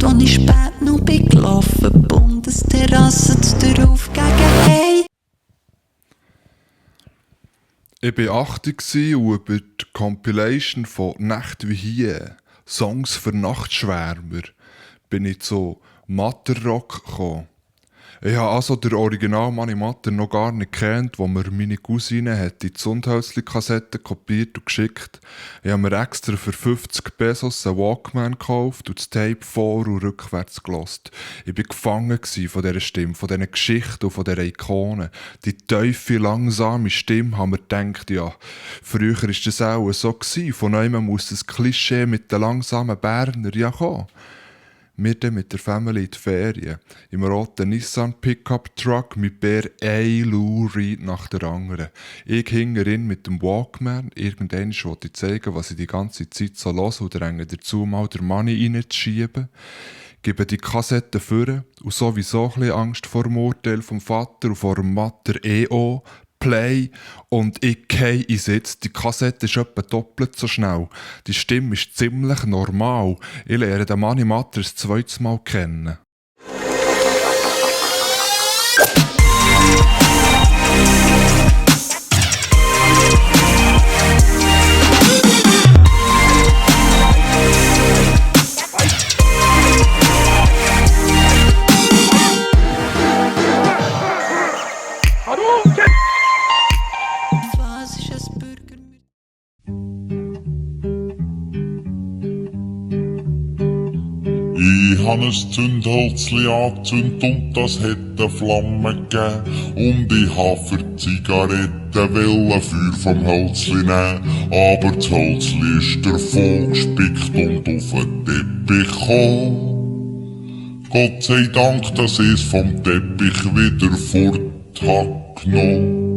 als ich spät noch bin gelaufen. Bundesterrasse zu der Auf gegen Hey. Ich war 80 und über die Compilation von «Nächte wie hier» Songs für Nachtschwärmer bin ich zu Matterrock gekommen. Ich habe also den Original Mani Matter noch gar nicht gekannt, wo mir meine Cousine hat die Zundhölzli-Kassette kopiert und geschickt. Ich habe mir extra für 50 Pesos einen Walkman gekauft und das Tape vor- und rückwärts gehört. Ich war gefangen von dieser Stimme, von diesen Geschichten und von dieser Ikonen. Die tiefe, langsame Stimme haben wir gedacht, ja, früher war das auch so gewesen. Von einem muss das Klischee mit den langsamen Berner ja kommen. Wir dann mit der Family in die Ferien. Im roten Nissan Pickup Truck mit Bär ein Lou Reed nach der anderen. Ich hinterin mit dem Walkman. Irgendwann wollte ich zeigen, was ich die ganze Zeit so höre und dränge dazu mal den Money reinzuschieben. Gebe die Kassette vor und sowieso ein bisschen Angst vor dem Urteil vom Vater und vor dem Matter auch. Play und ich gehe in Sitz. Die Kassette ist etwa doppelt so schnell. Die Stimme ist ziemlich normal. Ich lerne den Mani Matter das zweites Mal kennen. Was ist ein Burger mit Ich habe ein Zündhölzli angezündet und das hat eine Flamme gegeben. Und ich habe für die Zigaretten Feuer vom Hölzli nehmen. Aber das Hölzli ist davon gespickt und auf den Teppich gekommen. Gott sei Dank, dass ich es vom Teppich wieder fort habe genommen.